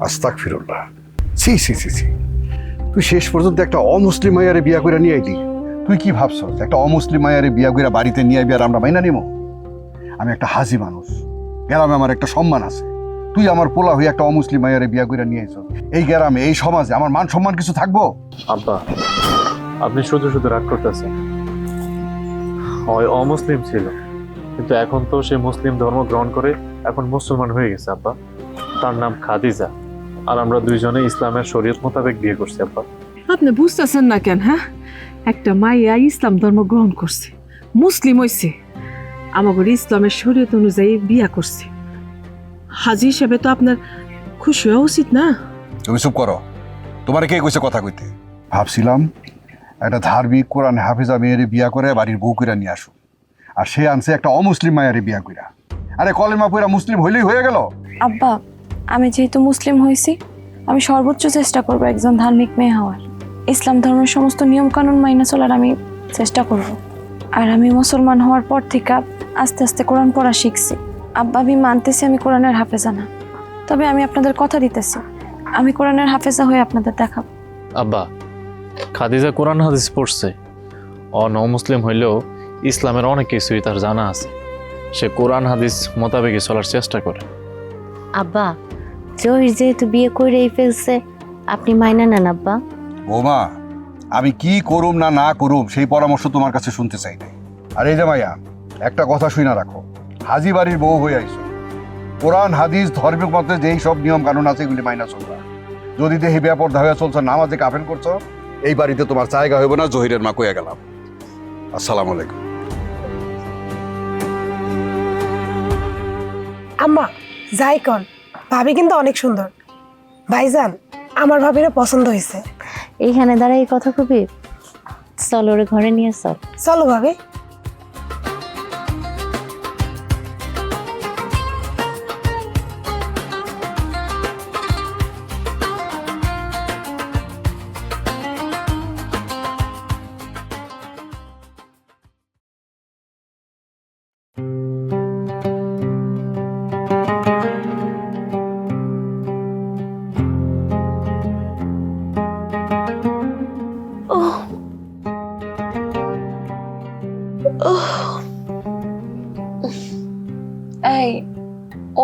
আস্তাগফিরুল্লাহ। ছি ছি ছি ছি, তুই শেষ পর্যন্ত একটা অমুসলিম মাইয়ারে বিয়া করে নিয়ে আইলি। তুই কি ভাবছ একটা অমুসলিম মাইয়ারে বিয়া করে বাড়িতে নিয়ে আইবি আর আমরা মাইনা নিব? আমি একটা হাজি মানুষ, গ্রামে আমার একটা সম্মান আছে। তুই আমার পোলা হয়ে একটা অমুসলিম মাইয়ারে বিয়া করে নিয়ে আইছ, এই গ্রামে এই সমাজে আমার মান সম্মান কিছু থাকবো? আব্বা, আপনি শুধু শুধু রাগ করতেছেন। হয় অমুসলিম ছিল, কিন্তু এখন তো সে মুসলিম ধর্ম গ্রহণ করে এখন মুসলমান হয়ে গেছে আব্বা। তার নাম খাদিজা, আর আমরা দুইজনে ইসলামের শরীয়ত মোতাবেক বিয়ে করছি আব্বা। আপনি বুঝতেছেন না কেন? হ্যাঁ, একটা মাইয়া ইসলাম ধর্ম গ্রহণ করছে, মুসলিম হইছে, আমাদের ইসলামের শরীয়ত অনুযায়ী বিয়া করছে। হাজি হিসেবে তো আপনার খুশি হওয়া উচিত না? তুমি চুপ করো, তোমার কে কইছে কথা কইতে? ভাবছিলাম একটা ধার্মিক কোরআন হাফেজা মেয়েরে বিয়া করে বাড়ির বউ করে নিয়ে আসো, আর সে আনছে একটা অমুসলিম মায়েরে বিয়া কইরা। আরে কলেমা পইরা মুসলিম হইলেই হয়ে গেল। আব্বা, আমি যেহেতু মুসলিম হয়েছি, আমি সর্বোচ্চ চেষ্টা করব একজন ধার্মিক মেয়ে হওয়ার। ইসলাম ধর্মের সমস্ত নিয়ম কানুন মাইনা চলার আমি চেষ্টা করব। আর আমি মুসলমান হওয়ার পর থেকে আস্তে আস্তে কোরআন পড়া শিখছি। আব্বা, আমি মানতেছি আমি কোরআনের হাফেজা না, তবে আমি আপনাদের কথা দিতেছি আমি কোরআনের হাফেজা হয়ে আপনাদের দেখাবো। আব্বা, খাদিজা কোরআন হাদিস পড়ছে, মুসলিম হইলেও ইসলামের অনেক কিছুই তার জানা আছে। সে কোরআন হাদিস মোতাবেকই চলার চেষ্টা করে। আব্বা, জহির যেহেতু বিয়ে করেই ফেলছে, আপনি মাইনা নেন আব্বা। বৌমা, আমি কি করুম না না করুম সেই পরামর্শ তোমার কাছে শুনতে চাই নাই। আর এই যে মাইয়া, একটা কথা শুনে রাখো, হাজি বাড়ির বউ হয়ে আইছো, কোরআন হাদিস ধর্মের মধ্যে যেই সব নিয়ম কানুন আছে এগুলি মাইনা চলবা। যদি দেখি বেপরদা হয়ে চলছো, নামাজে কাফেল করছো, এই বাড়িতে তোমার জায়গা হইব না। জহিরের মা কইয়া গেলাম। আসসালামু আলাইকুম। আম্মা, যাই কন, ভাবি কিন্তু অনেক সুন্দর। ভাইজান, আমার ভাবিরে পছন্দ হয়েছে। এইখানে দাঁড়াই কথা কবি, চল ওরে ঘরে নিয়ে চল। চলো ভাবি। এই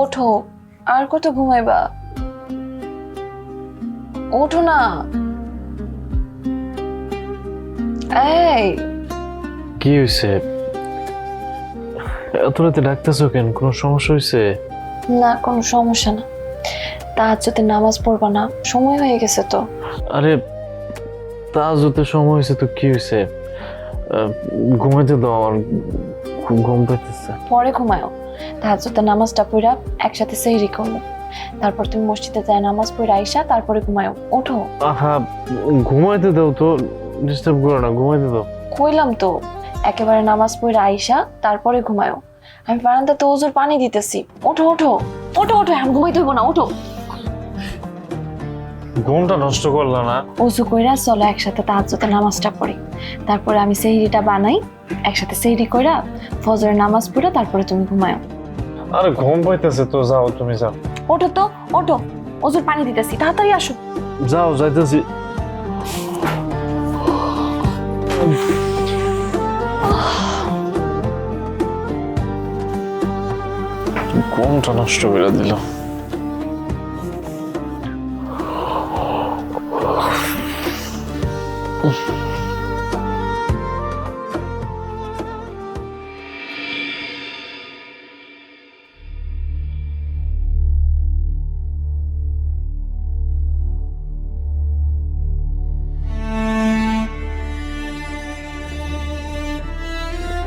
ওঠো, আর কত ঘুমাইবা? ওঠো না। এই কি হয়েছে? এত রাতে ডাকতেছো কেন? কোনো সমস্যা হয়েছে? না, কোনো সমস্যা না। তাহাজ্জুদের নামাজ পড়বা না? সময় হয়ে গেছে তো। আরে তাহাজ্জুদের সময় হয়েছে তো কি হয়েছে? ঘুমাইতে দাও, আমার খুব ঘুম পাইতেছে। পরে ঘুমায়ও। তাহাজ্জুদের নামাজটা পড়া একসাথে সেহরি করবো, তারপর তুমি মসজিদে যায় নামাজ পড়ে আইসা তারপরে ঘুমায়ও। ওঠো। আহা, ঘুমাইতে দাও তো, ডিস্টার্ব করো না, ঘুমাইতে দাও। কইলাম তো একেবারে নামাজ পড়ে আইসা তারপরে ঘুমায়ও। আমি বারান্দাতে ওজোর পানি দিতেছি। ওঠো ওঠো ওঠো ওঠো, এখন ঘুমাইতে হইব না, ওঠো। ঘুমটা নষ্ট করলা না? ওজু কইরা চলো একসাথে তাহাজ্জুদের নামাজটা পড়ি, তারপরে আমি সেহরিটা বানাই, একসাথে সেহরি কইরা ফজরের নামাজ পড়া তারপরে তুমি ঘুমায়ও। আরে ঘুম পাইতেছে তো, যাও তুমি যাও। ওঠো তো, ওঠো, ওজোর পানি দিতেছি, তাড়াতাড়ি আসো। যাও, যাইতেছি। ঘুমটা নষ্ট করে দিল।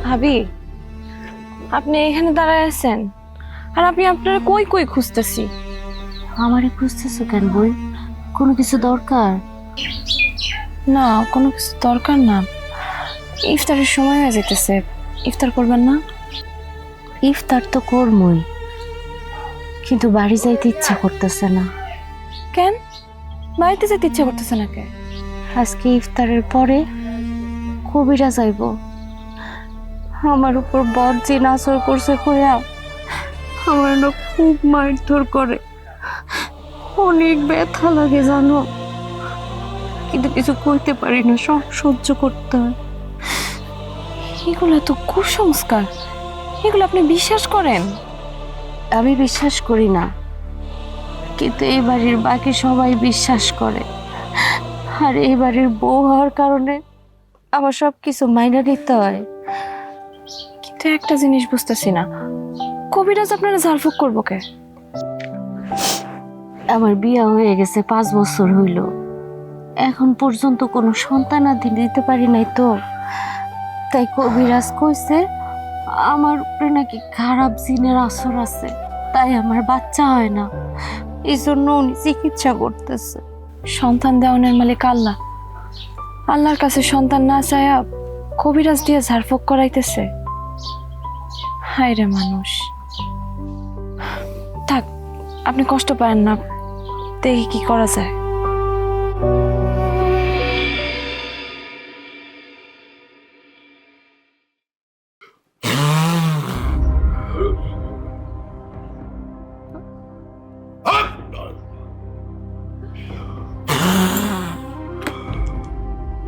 ভাবি, আপনি এখানে দাঁড়ায় আছেন, আর আমি আপনারা কই কই খুঁজতেছি। আমারে খুঁজতেছো কেন বই? কোনো কিছু দরকার? না, কোনো কিছু দরকার না। ইফতারের সময় হয়ে যেতেছে, ইফতার করবেন না? ইফতার তো করবই, কিন্তু বাড়ি যাইতে ইচ্ছা করতেছে না। কেন বাড়িতে যেতে ইচ্ছা করতেছে না কে? আজকে ইফতারের পরে কবিরা যাইব, আমার উপর বদ যে নাচর করছে কইয়া আমার না খুব মারধর করে। অনেক ব্যথা লাগে জানো, কিন্তু কিছু করতে পারি না, সব সহ্য করতে হয়। এগুলো তো কুসংস্কার, এগুলো আপনি বিশ্বাস করেন? আমি বিশ্বাস করি না, কিন্তু এই বাড়ির বাকি সবাই বিশ্বাস করে। আর এই বাড়ির বউ হওয়ার কারণে আমার সব কিছু মাইনা নিতে হয়। কিন্তু একটা জিনিস বুঝতেছি না, কবিরাজ আপনারা ঝাড়ফুঁক করবো কে? আমার বিয়ে হয়ে গেছে 5 বছর হইল, এখন পর্যন্ত কোনো সন্তানাদি দিতে পারি নাই তো। তাই কবিরাজ কইছে আমার উপরে নাকি খারাপ জিনের আসর আছে, তাই আমার বাচ্চা হয় না। এই জন্য উনি চিকিৎসা করতেছে। সন্তান দেওয়ানের মালিক আল্লাহ, আল্লাহর কাছে সন্তান না চায়া কবিরাজ দিয়ে ঝাড়ফুঁক করাইতেছে। হায় রে মানুষ। থাক, আপনি কষ্ট পাবেন না, দেখি কি করা যায়।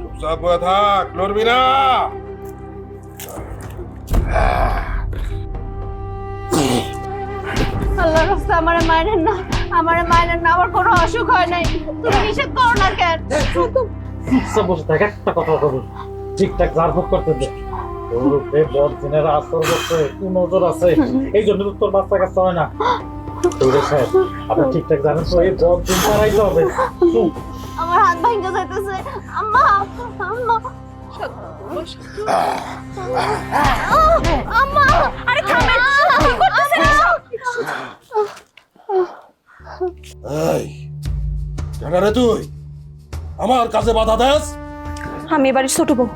চুপচাপ বসে থাক, নড়বি না। আল্লাহর রাস্তা আমারে মাইনেন না, আমারে মাইনেন না, আমার কোনো অসুখ হয় নাই, তুমি নিষেধ করো না কেন? চুপচাপ বসে থাক, একটা কথা বলুন, ঠিকঠাক ঝাড়ফুঁক করতে দে। তোর উপরে বদ জিনেরা আসর করছে, নজর আছে, এই জন্য তো তোর বাচ্চা কাচ্চা হয় না। তোরে সাহেব, আপনি ঠিকঠাক জানেন তো এই বদ জিন তারাইতে হবে। চুপ। আমার হাত ভাঙতে যাইতেছে, আম্মা আম্মা আম্মা, আরে থামেন, কি করতেছেন এসব? এই কেন রে তুই আমার কাছে বাধা দেস? আমি এবারে ছোট বউ।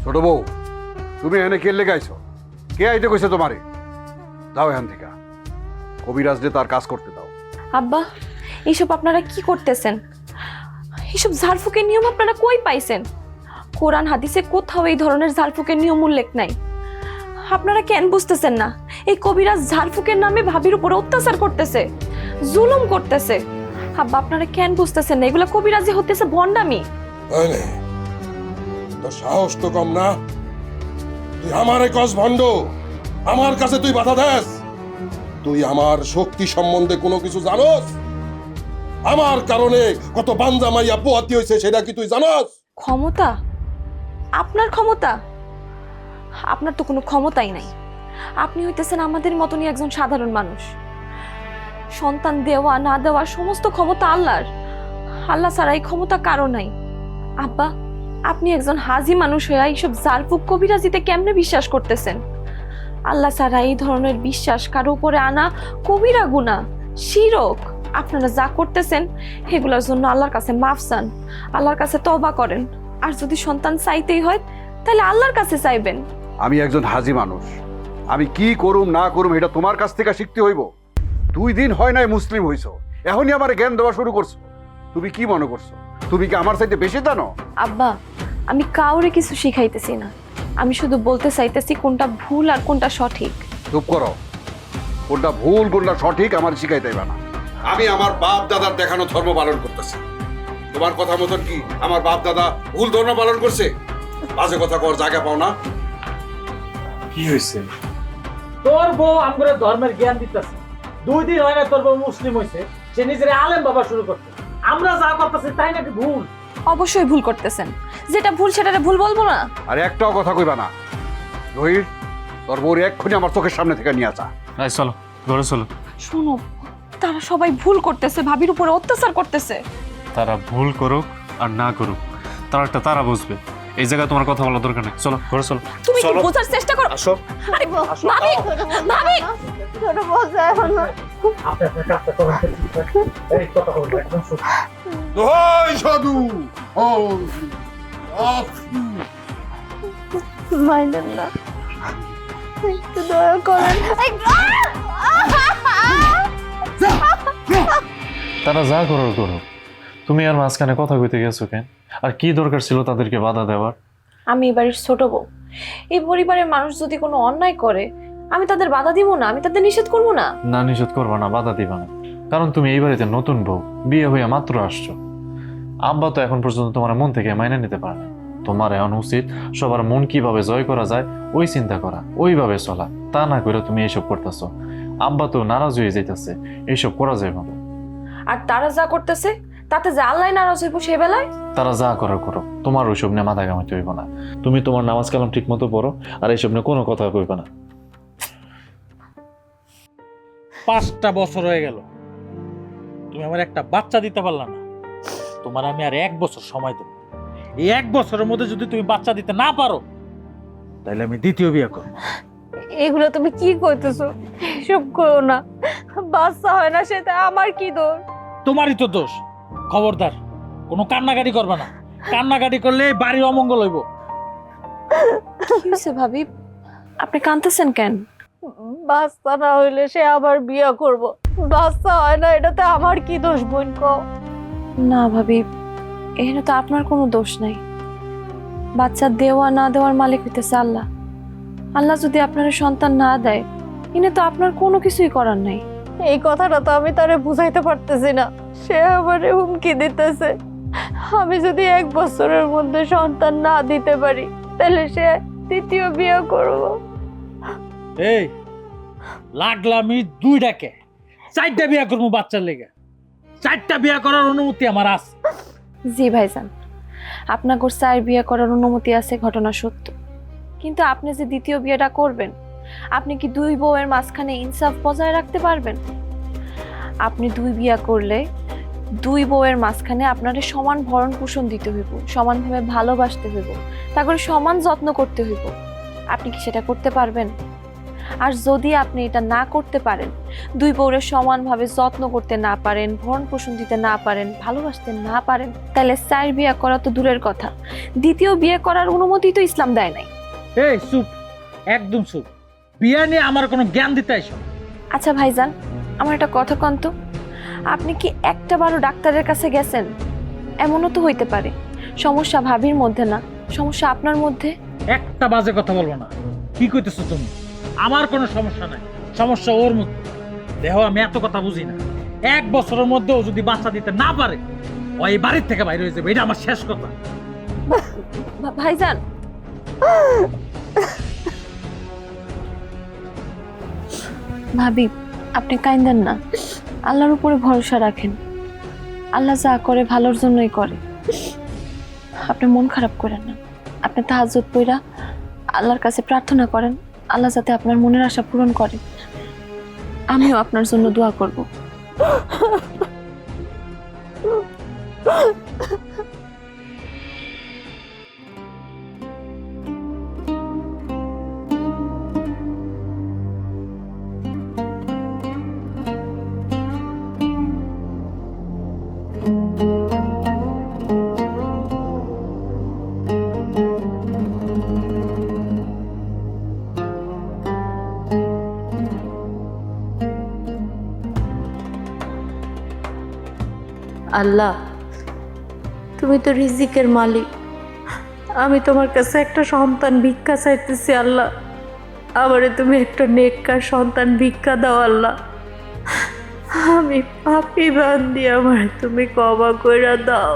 ছোট বউ, তুমি এখানে কে লেগে আইছো? কে আইতে কইছে তোমারে? দাও এখান থেকে, কবিরাজ দিয়ে তার কাজ করতে দাও। আব্বা, এইসব আপনারা কি করতেছেন? এইসব ঝাড়ফুঁকের নিয়ম আপনারা কই পাইছেন? কোরআন হাদিসে কোথাও এই ধরনের ঝাড়ফুঁকের নিয়ম উল্লেখ নাই। আপনারা কেন বুঝতেছেন না? এই কবিরাজ ঝাড়ফুঁকের নামে ভাবির উপরে অত্যাচার করতেছে, জুলুম করতেছে। আব্বা, আপনারা কেন বুঝতেছেন না? এগুলা কবিরাজি হতেছে ভণ্ডামি। তাইলে তোর সাহস তো কম না, তুই আমার কস ভণ্ড, আমার কাছে তুই বাধা দেস? তুই আমার শক্তি সম্বন্ধে কোনো কিছু জানোস? আমার কারণে কত বান্দা মাইয়া পোয়াতি হয়েছে সেটা কি তুই জানোস? ক্ষমতা? আপনার ক্ষমতা? আপনার তো কোনো ক্ষমতাই নাই। আপনি হইতেছেন আমাদের মতনই একজন সাধারণ মানুষ। সন্তান দেওয়া না দেওয়া সমস্ত ক্ষমতা আল্লাহর। আল্লাহ ছাড়া এই ক্ষমতা কারো নাই। আব্বা, আপনি একজন হাজি মানুষ হয়ে এইসব জালফুক কবিরাজিতে কেমনে বিশ্বাস করতেছেন? আল্লাহ ছাড়া এই ধরনের বিশ্বাস কারো উপরে আনা কবিরা গুনাহ, শিরক। আপনারা যা করতেছেন এগুলোর জন্য আল্লাহর কাছে মাফ চান, আল্লাহর কাছে তওবা করেন। আর যদি সন্তান চাইতেই হয় তাহলে আল্লাহর কাছে চাইবেন। আমি একজন হাজি মানুষ, আমি কি করুম না করুম এটা তোমার কাছ থেকে শিখতে হইব। 2 দিন হয় নাই মুসলিম হইছো, এখনই আমার জ্ঞান দেওয়া শুরু করছো। তুমি কি মনে করছো তুমি কি আমার চাইতে বেশি জানো? আব্বা, আমি কাউরে কিছু শিখাইতেছি না, আমি শুধু বলতে চাইতেছি কোনটা ভুল আর কোনটা সঠিক। চুপ করো, কোনটা ভুল কোনটা সঠিক আমার শিখাইতে না। আমি আমার বাপ দাদার দেখানো ধর্ম পালন করতেছি। তোমার কথা মতন কি আমার বাপ দাদা ভুল ধর্ম পালন করছে? বাজে কথা কর জায়গা পাও না। কি হয়েছে? তোর বউ আমগরে ধর্মের জ্ঞান দিতেছে। 2 দিন হয় না তোর বউ মুসলিম হয়েছে, সে নিজের আলেম বাবা শুরু করছে। আমরা যা করতেছি তাই নাকি ভুল? অবশ্যই ভুল করতেছেন, যেটা ভুল সেটারে ভুল বলবো না। আর একটাও কথা কইবা না। রহির, তোর বউর এক্ষুনি আমার চোখের সামনে থেকে নিয়ে আসা। এই চলো, ঘরে চলো। শোনো, তারা সবাই ভুল করতেছে, ভাবির উপরে অত্যাচার করতেছে। তারা ভুল করুক আর না করুক, তারা বুঝবে। এই জায়গায় তোমার কথা বলার দরকার নেই। চলো ঘরে চলো। তুমি কি চলো। বোঝার চেষ্টা করো? আসো। আরে ভাবি, ভাবি, ছোট বউ যায় না। আপনি আপনার কাজটা করেন। এই কথা বলবো একদম চুপ। দোহাই সাধু, মাইনেন না, একটু দয়া করেন। তারা যা করার করুক, তুমি আর মাঝখানে কথা কইতে গেছো কেন? আর কি দরকার ছিল তাদেরকে বাধা দেওয়ার? আমি এই বাড়ির ছোট বউ। এই পরিবারের মানুষ যদি কোনো অন্যায় করে আমি তাদের বাধা দিব না, আমি তাদের নিষেধ করবো না। না, নিষেধ করবা না, বাধা দিবা না। কারণ তুমি এই বাড়িতে নতুন বউ, বিয়ে হয়ে মাত্র আসছো। আব্বা তো এখন পর্যন্ত তোমার মন থেকে মাইনে নিতে পারে না। তোমার এখন উচিত সবার মন কিভাবে জয় করা যায় ওই চিন্তা করা, ওইভাবে চলা। তা না করে তুমি এইসব করতেছো। আব্বা তো নারাজ হয়ে যাইতেছে, এইসব করা যাবে না। আর তারা যা করতেছে তাতে যে আল্লাহ নারাজ হইব সে বেলায়। তারা যা করার করো, তোমার ওইসব নিয়ে মাথা ঘামাইতে হইব না। তুমি তোমার নামাজ কালাম ঠিক মতো পড়ো, আর এইসব নিয়ে কোনো কথা কইবে না। 5টা বছর হয়ে গেল, তুমি আমার একটা বাচ্চা দিতে পারলা না। তোমার আমি আর 1 বছর সময় দেব। এই 1 বছরের মধ্যে যদি তুমি বাচ্চা দিতে না পারো, তাহলে আমি দ্বিতীয় বিয়ে করব। এগুলো তুমি কি কইতেছো? এসব করো না, বাচ্চা হয় না সেটা আমার কি দোষ? তোমারই তো দোষ। খবরদার কোনো কান্নাকাটি করবে না, কান্নাকাটি করলে বাড়ির অমঙ্গল হইব। কি হয়েছে ভাবি, আপনি কাঁদতেছেন কেন? বাচ্চা না হইলে সে আবার বিয়ে করব, বাচ্চা হয় না এটাতে আমার কি দোষ বোন কও? না ভাবি, এখানে তো আপনার কোনো দোষ নাই। বাচ্চা দেওয়া না দেওয়ার মালিক হইতেছে আল্লাহ। আল্লাহ যদি আপনার সন্তান না দেয়, এনে তো আপনার কোনো কিছুই করার নাই। এই কথাটা তো আমি তারে বুঝাইতে পারতেছি না। সে আমারে হুমকি দিতেছে, আমি যদি 1 বছরের মধ্যে সন্তান না দিতে পারি তাহলে সে দ্বিতীয় বিয়ে করব। এই লাগলামি 2টাকে 4টা বিয়ে করবো বাচ্চার লেগে। 4টা বিয়ে করার অনুমতি আমার আছে। জি ভাইজান, আপনার 4 বিয়ে করার অনুমতি আছে, ঘটনা সত্য। কিন্তু আপনি যে দ্বিতীয় বিয়েটা করবেন, আপনি কি 2 বউয়ের মাঝখানে ইনসাফ বজায় রাখতে পারবেন? আপনি 2 বিয়ে করলে 2 বউয়ের মাঝখানে আপনাদের সমান ভরণ পোষণ দিতে হইব, সমানভাবে ভালোবাসতে হইব, তারপরে সমান যত্ন করতে হইব। আপনি কি সেটা করতে পারবেন? আর যদি আপনি এটা না করতে পারেন, 2 বউয়ের সমানভাবে যত্ন করতে না পারেন, ভরণ পোষণ দিতে না পারেন, ভালোবাসতে না পারেন, তাহলে 4 বিয়ে করা তো দূরের কথা, দ্বিতীয় বিয়ে করার অনুমতি তো ইসলাম দেয় নাই। এই চুপ, একদম চুপ। বিয়ে নিয়ে আমার কোনো জ্ঞান দিতে আইসো। আচ্ছা ভাইজান, আমার একটা কথা কন তো, আপনি কি একটাবারও ডাক্তারের কাছে গেছেন? এমনও তো হইতে পারে সমস্যা ভাবির মধ্যে না, সমস্যা আপনার মধ্যে। একটা বাজে কথা বলবো না। কি কইতেছো তুমি? আমার কোনো সমস্যা নাই, সমস্যা ওর মধ্যে। দেখো, আমি এত কথা বুঝি না। 1 বছরের মধ্যেও যদি বাচ্চা দিতে না পারে, ওই বাড়ির থেকে বাইরে হয়ে যাবে। এটা আমার শেষ কথা। ভাইজান, ভাবি আপনি কাইন্দেন না, আল্লাহর উপরে ভরসা রাখেন। আল্লাহ যা করে ভালোর জন্যই করে। আপনি মন খারাপ করেন না, আপনি তাহাজ্জুদ পইরা আল্লাহর কাছে প্রার্থনা করেন, আল্লাহ যাতে আপনার মনের আশা পূরণ করে। আমিও আপনার জন্য দোয়া করব। আল্লাহ, তুমি তো রিজিকের মালিক। আমি তোমার কাছে একটা সন্তান ভিক্ষা চাইতেছি আল্লাহ, আমারে তুমি একটা নেককার সন্তান ভিক্ষা দাও আল্লাহ। আমি পাপী বান্দি, আমার তুমি ক্ষমা কইরা দাও।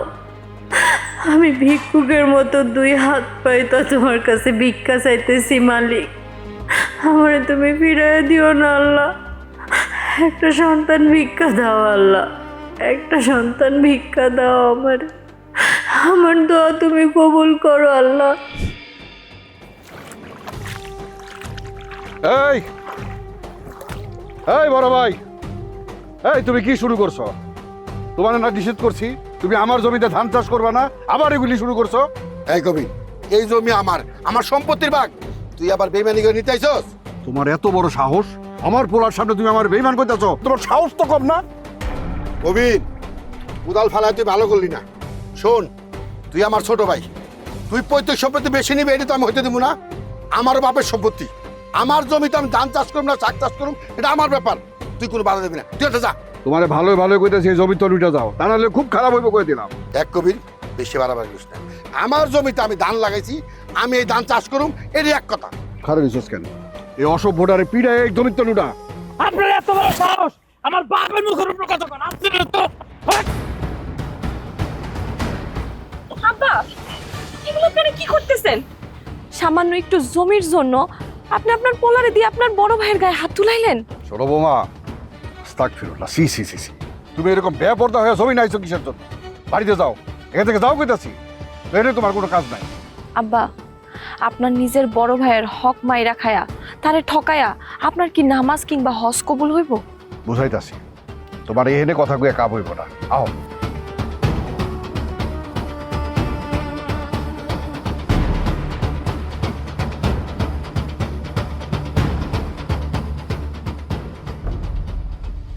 আমি ভিক্ষুকের মতো 2 হাত পাই তো তোমার কাছে ভিক্ষা চাইতেছি মালিক, আমারে তুমি ফিরাইয়া দিও না আল্লাহ। একটা সন্তান ভিক্ষা দাও আল্লাহ, একটা সন্তান ভিক্ষা দাও আমার। আমার দোয়া তুমি কবুল করো আল্লাহ। এই এই বড় ভাই, এই তুমি কি শুরু করছো? তোমার না নিষেধ করছি তুমি আমার জমিতে ধান চাষ করবা না, আবার এগুলি শুরু করছো? এই কবি, এই জমি আমার, আমার সম্পত্তির ভাগ। তুই আবার বেইমানি করে নিতে আইছস? তোমার এত বড় সাহস, আমার পোলার সামনে তুমি আমার বেইমান করতেছো? তোমার সাহস তো কম না? কবির, উদাল ফালায় তুই ভালো করলি না। শোন, তুই আমার ছোট ভাই, তুই পৈতৃক সম্পত্তি বেশি নিবি এটা তো আমি হইতে দিব না। আমার বাপের সম্পত্তি, আমার জমিতে আমি ধান চাষ করুম না শাক চাষ করুম, এটা আমার ব্যাপার। তুই কোনো বাধা দিবি না, তুই এটা যা। তোমার ভালো ভালো কইতেছি এই জমি তলুইটা যাও, তা নাহলে খুব খারাপ হইব কই দিলাম। এক কবির, বেশি বাড়াবাড়ি করিস না। আমার জমিতে আমি ধান লাগাইছি, আমি এই ধান চাষ করুম, এটাই এক কথা। খারাপ হইছস কেন? এই অসভ্যটারে পিড়ায় এই জমির তলুটা। আপনার এত বড় সাহস, আমার বাপের মুখের উপর কথা কন আপনি তো আব্বা এগুলো আপনারা কি করতেছেন? সামান্য একটু জমির জন্য আপনি আপনার পোলারে দিয়ে আপনার বড় ভাইয়ের গায়ে হাত তুলাইলেন। ছোট বৌমা, আস্তাগফিরুল্লাহ, সি সি সি সি, তুমি এরকম বেপরদা হয়ে জমি নাইছো কিসের জন্য? বাড়িতে যাও, এখান থেকে যাও কইতাছি, এটা তোমার কোনো কাজ নাই। আব্বা আপনার নিজের বড় ভাইয়ের হক মাইরা খায়া তারে ঠকায়া আপনার কি নামাজ কিংবা হজ কবুল হইব? বুঝাইতাছি, তোমার এখানে কথা কয়ে কাব হইব না। আও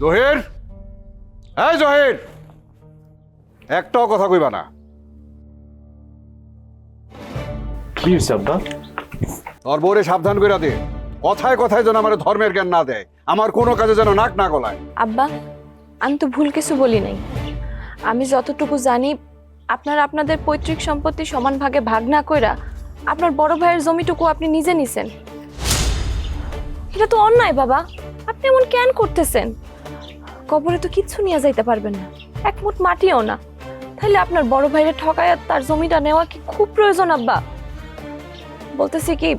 জহির, এই জহির, একটাও কথা কইবা না। কি হয়েছে আব্বা? তোর বউরে সাবধান কইরা দে, কথায় কথায় যেন আমার ধর্মের জ্ঞান না দেয়, আমার কোনো কাজে যেন নাক না গলায়। আব্বা আমি তো ভুল কিছু বলি নাই। আমি যতটুকু জানি আপনারা আপনাদের পৈতৃক সম্পত্তি সমান ভাগে ভাগ না কইরা আপনার বড় ভাইয়ের জমিটুকু আপনি নিজে নিছেন। এটা তো অন্যায় বাবা, আপনি এমন কেন করতেছেন? কবরে তো কিচ্ছু নিয়ে যাইতে পারবেন না, এক মুঠ মাটিও না, তাহলে আপনার বড় ভাইয়ের ঠকায়া তার জমিটা নেওয়া কি খুব প্রয়োজন? আব্বা বলতেছি কি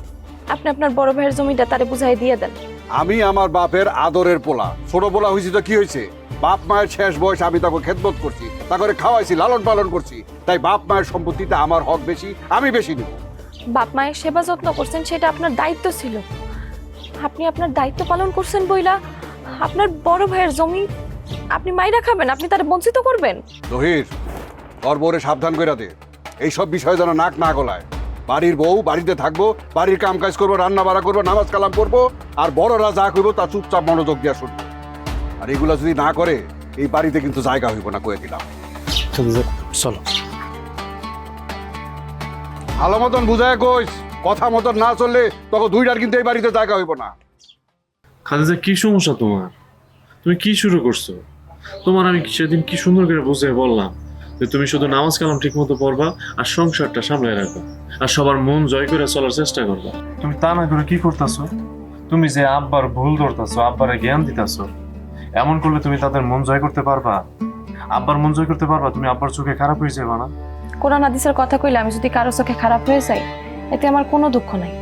আপনি আপনার বড় ভাইয়ের জমিটা তারে বুঝাই দিয়ে দেন। আমি আমার বাপের আদরের পোলা, ছোট পোলা হয়েছি তো কি হয়েছে? বাপ মায়ের শেষ বয়স আমি তাকে খেদমত করছি, তাকে খাওয়াইছি, লালন পালন করছি, তাই বাপ মায়ের সম্পত্তিতে আমার হক বেশি, আমি বেশি নিব। বাপ মায়ের সেবা যত্ন করছেন, সেটা আপনার দায়িত্ব ছিল। আপনি আপনার দায়িত্ব পালন করছেন বইলা আপনার বড় ভাইয়ের জমি আপনি মাইরা খাবেন, আপনি তারে বঞ্চিত করবেন? জহির, তোর বউরে সাবধান কইরা দে, এইসব বিষয়ে যেন নাক না গলায়। বাড়ির বউ বাড়িতে থাকবো, বাড়ির কাম কাজ করবো, রান্না বাড়া করবো, নামাজ কালাম করবো, আর বড়রা যা করবো তা চুপচাপ মনোযোগ দিয়া শুনবো। আর এগুলা যদি না করে এই বাড়িতে কিন্তু জায়গা হইব না, কয়ে দিলাম। চলো ভালো মতন বুঝায় কইস, কথা মতন না চললে তখন দুইটার কিন্তু এই বাড়িতে জায়গা হইব না। খাদিজা, কি সমস্যা তোমার? তুমি কি শুরু করছো? তোমার আমি সেদিন কি সুন্দর করে বুঝে বললাম যে তুমি শুধু নামাজ কালাম ঠিক মতো পড়বা আর সংসারটা সামলায় রাখবা আর সবার মন জয় করে চলার চেষ্টা করবা। তুমি তা না করে কি করতেছো? তুমি যে আব্বার ভুল ধরতেছো, আব্বারে জ্ঞান দিতেছো, এমন করলে তুমি তাদের মন জয় করতে পারবা? আব্বার মন জয় করতে পারবা? তুমি আব্বার চোখে খারাপ হয়ে যাবে না? কোরআন হাদিসের কথা কইলে আমি যদি কারো চোখে খারাপ হয়ে যাই এতে আমার কোনো দুঃখ নাই,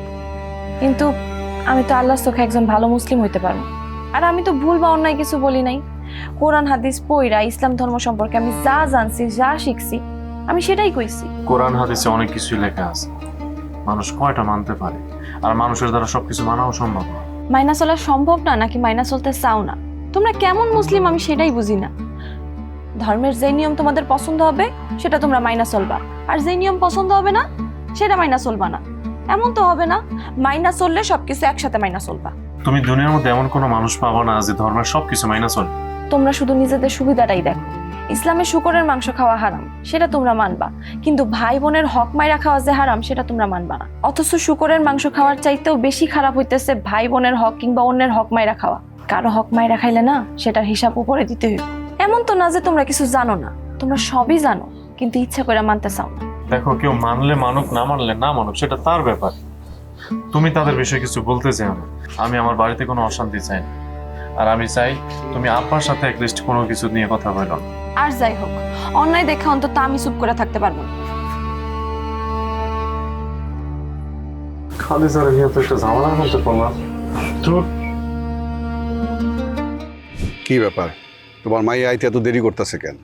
কিন্তু আমি তো আল্লাহর চোখে একজন ভালো মুসলিম হইতে পারবো। আর আমি তো ভুল বা অন্যায় কিছু বলি নাই। কোরআন হাদিস পইরা ইসলাম ধর্ম সম্পর্কে আমি যা জানছি, যা শিখছি, আমি সেটাই কইছি। কোরআন হাদিসে অনেক কিছুই লেখা আছে, মানুষ কয়টা মানতে পারে? আর মানুষের দ্বারা সবকিছু মানাও সম্ভব না। মাইনা চলা সম্ভব না নাকি মাইনা চলতে চাও না? তোমরা কেমন মুসলিম আমি সেটাই বুঝি না। ধর্মের যে নিয়ম তোমাদের পছন্দ হবে সেটা তোমরা মাইনা চলবা, আর যে নিয়ম পছন্দ হবে না সেটা মাইনা চলবা না। এমন তো হবে না মাইনা চললে সবকিছু একসাথে মাইনা চলবা। তুমি দুনিয়ার মধ্যে এমন কোনো মানুষ পাবো না যে ধর্মের সবকিছু মাইনা চলে। তোমরা শুধু নিজেদের সুবিধাটাই দেখো। ইসলামে শুকরের মাংস খাওয়া হারাম, সেটা তোমরা মানবা, কিন্তু ভাই বোনের হক মাইরা খাওয়া যে হারাম সেটা তোমরা মানবা না। অথচ শুকরের মাংস খাওয়ার চাইতেও বেশি খারাপ হইতেছে ভাই বোনের হক কিংবা অন্যের হক মাইরা খাওয়া। কারো হক মাইরা খাইলে না সেটার হিসাব উপরে দিতে হইব। এমন তো না যে তোমরা কিছু জানো না, তোমরা সবই জানো, কিন্তু ইচ্ছা করে মানতে চাও না। দেখো, কেউ মানলে মানুক, না মানলে না মানুক, সেটা তার ব্যাপার। তুমি তাদের বিষয়ে কিছু বলতে চাও না। আমি আমার বাড়িতে কোনো অশান্তি চাই না, আর আমি চাই তুমি আব্বার সাথে একলিস্ট কোনো কিছু নিয়ে কথা বলো। আর যাই হোক, অন্যায় দেখে অন্তত আমি চুপ করে থাকতে পারবো না। খালি স্যার তো একটা ঝামেলার মধ্যে পড়লাম। কি ব্যাপার, তোমার মাইয়া আইতে এত দেরি করতেছে কেন?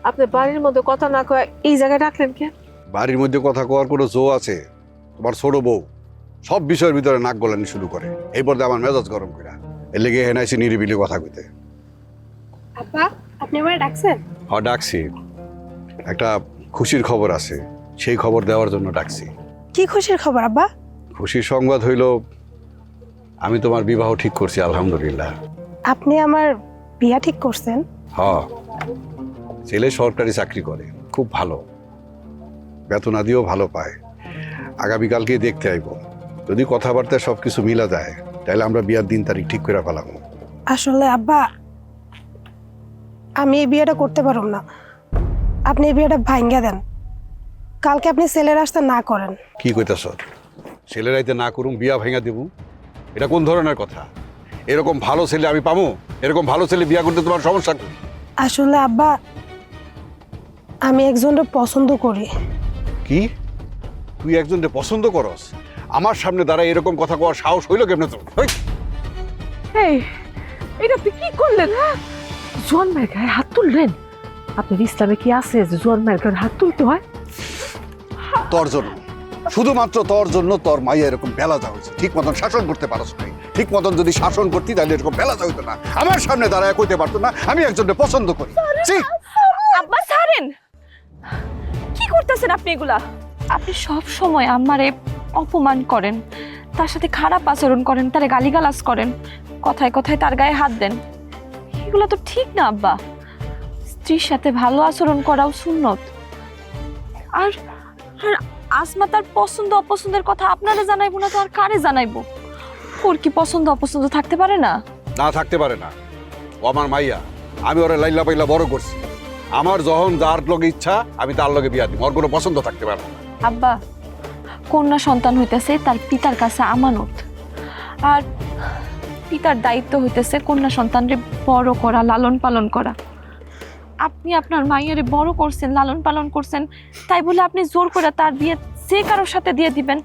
আপনি বাড়ির মধ্যে কথা না কয়ে এই জায়গায় রাখলেন কেন? বাড়ির মধ্যে কথা কওয়ার কোনো জো আছে? তোমার ছোট বউ সব বিষয়ের ভিতরে নাক গলানি শুরু করে, এই পর্দে আমার মেজাজ গরম করে। এর লেগে হেনাইছি নিরিবিলি কথা কইতে। আপা আপনি আমার ডাকছেন? হ্যাঁ ডাকছি, একটা খুশির খবর আছে, সেই খবর দেওয়ার জন্য ডাকছি। কি খুশির খবর আব্বা? খুশির সংবাদ হইল আমি তোমার বিবাহ ঠিক করছি, আলহামদুলিল্লাহ। আপনি আমার বিয়া ঠিক করছেন? হ্যাঁ, ছেলে সরকারি চাকরি করে, খুব ভালো, বেতনাদিও ভালো পায়। আগামীকালকে দেখতে আইব, যদি কথাবার্তা সবকিছু মিলা যায় তাহলে আমরা বিয়ার দিন তারিখ ঠিক করে ফেলাম। আসলে আব্বা আমি এই বিয়েটা করতে পারব না, আপনি এই বিয়েটা ভাঙ্গা দেন। কালকে আপনি ছেলের আসতে না করেন। কি কইতাছ? ছেলেরাইতে না করুম বিয়া ভেঙা দেব? এটা কোন ধরনের কথা? এরকম ভালো ছেলে আমি পাবো? এরকম ভালো ছেলে বিয়া করতে তোমার সমস্যা কি? আসলে আব্বা, আমি একজনকে পছন্দ করি। কি তুই একজনকে পছন্দ করস? আমার সামনে দাঁড়ায় এরকম কথা কওয়ার সাহস হইল কেমনে তোর? হেই! এই এটা আপনি কি করলেন? হ্যাঁ, জোয়ান মায়ের গায়ে হাত তুললেন? আপনার ইসলামে কি আছে যে জোয়ান মায়ের গায়ে হাত তুলতে হয়? তোর জন্য, শুধুমাত্র তোর জন্য তোর মাইয়া এরকম বেলাজা হয়েছে। ঠিক মতন শাসন করতে পারস নাই। ঠিক মতন যদি শাসন করতি তাহলে এরকম বেলাজা হইতো না। আমার সামনে দাঁড়ায় কইতে পারতো না আমি একজনকে পছন্দ করি। ছি! আব্বা ছাড়েন, কি করতেছেন আপনি এগুলা? আপনি সব সময় আমারে অপমান করেন, তার সাথে খারাপ আচরণ করেন, তারে গালিগালাজ করেন, কথায় কথায় তার গায়ে হাত দেন। এগুলো তো ঠিক না আব্বা। স্ত্রীর সাথে ভালো আচরণ করাও সুন্নত। আর আর আসমা তার পছন্দ অপছন্দের কথা আপনারা জানাইবো না তো আর কারে জানাইবো? ওর কি পছন্দ অপছন্দ থাকতে পারে না? না, থাকতে পারে না। ও আমার মাইয়া, আমি ওরা লাইলা পাইলা বড় করছি। আমার যখন যার লগে ইচ্ছা আমি তার লগে বিয়া দিব। ওর কোনো পছন্দ থাকতে পারে না। আব্বা, কন্যা সন্তান হইতেছে তার পিতার কাছে আমানত, আর পিতার দায়িত্ব হইতেছে কন্যা সন্তানরে বড় করা, লালন পালন করা। আপনি আপনার মাইয়ারে বড় করছেন, লালন পালন করছেন, তাই বলে আপনি জোর করে তার বিয়ে যে কারোর সাথে দিয়ে দিবেন,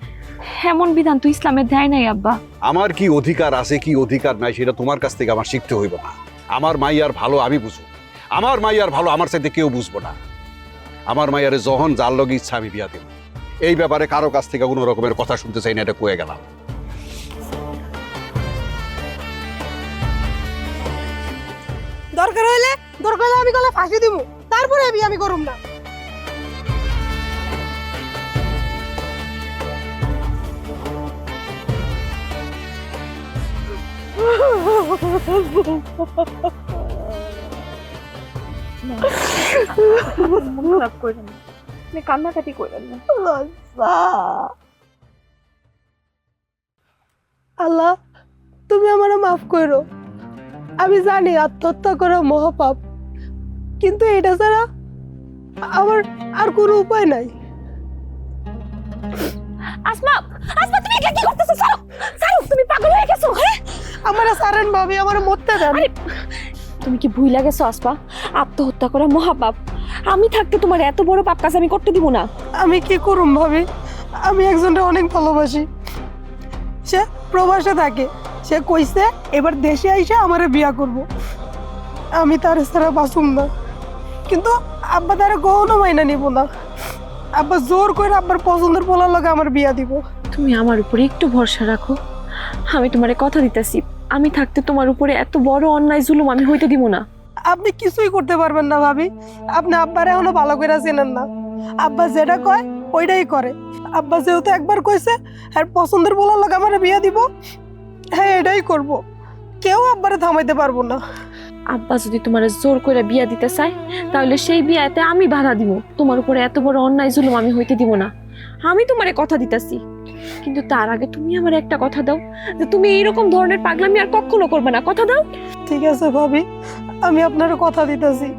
এমন বিধান তো ইসলামে দেয় নাই আব্বা। আমার কি অধিকার আছে কি অধিকার নাই সেটা তোমার কাছ থেকে আমার শিখতে হইব না। আমার মাইয়ার ভালো আমি বুঝবো। আমার মাইয়ার ভালো আমার সাথে কেউ বুঝবো না। আমার মাইয়ারে যখন যার লগে ইচ্ছা আমি বিয়া দেব। এই ব্যাপারে কারো কাছ থেকে কোনো রকমের কথা শুনতে চাই না, এটা কয়ে গেলাম। দরকার হলে আমি গলা ফাঁসি দিব, তারপরে আমি করুম না। কান্নাকাটি করেন না। আল্লাহ, তুমি আমারে মাফ করো। আমি জানি আত্মহত্যা করা মহাপাপ, কিন্তু এটা ছাড়া আমার আর কোনো উপায় নাই। আসমা, আসমা তুমি এগুলা কি করতেছো? ছাড়ো, ছাড়ো, তুমি পাগল হয়ে গেছো? হ্যাঁ, আমার সারেন ভাবি, আমার মরতে দেন। তুমি কি ভুইলা গেছো আসমা? আত্মহত্যা করা মহাপাপ। আমি থাকতে তোমার এত বড় পাপ কাজ আমি করতে দিব না। আমি কি করুম ভাবি? আমি একজনকে অনেক ভালোবাসি। সে প্রবাসে থাকে। সে কইছে এবার দেশে আইসা আমারে বিয়া করব। আমি তার ছাড়া বাঁচুম না, কিন্তু আব্বা তারা কখনো মাইনা নিব না। আব্বা জোর করে আব্বার পছন্দের পোলার লগে আমার বিয়া দিব। তুমি আমার উপরে একটু ভরসা রাখো। আমি তোমারে কথা দিতেছি, আমি থাকতে তোমার উপরে এত বড় অন্যায় জুলুম আমি হইতে দিব না। আপনি কিছুই করতে পারবেন না ভাবি। আপনি আব্বারে এখনো ভালো করে চেনেন না। আব্বা যেটা কয় ওইটাই করে। আব্বা যেহেতু একবার কইছে আর পছন্দের পোলার লগে আমার বিয়া দিব, হ্যাঁ এটাই করব। কেউ আব্বারে থামাইতে পারবো না। আব্বা যদি তোমার জোর করে বিয়া দিতে চায় তাহলে সেই বিয়াতে আমি বাধা দিব। তোমার উপরে এত বড় অন্যায় জুলুম আমি হইতে দিব না। আমি তোমারে কথা দিতেছি, কিন্তু তার আগে তুমি আমার একটা কথা দাও যে তুমি এইরকম ধরনের পাগলামি আর কখনো করবে না। কথা দাও। ঠিক আছে ভাবি, আমি আপনার কথা দিতেছি,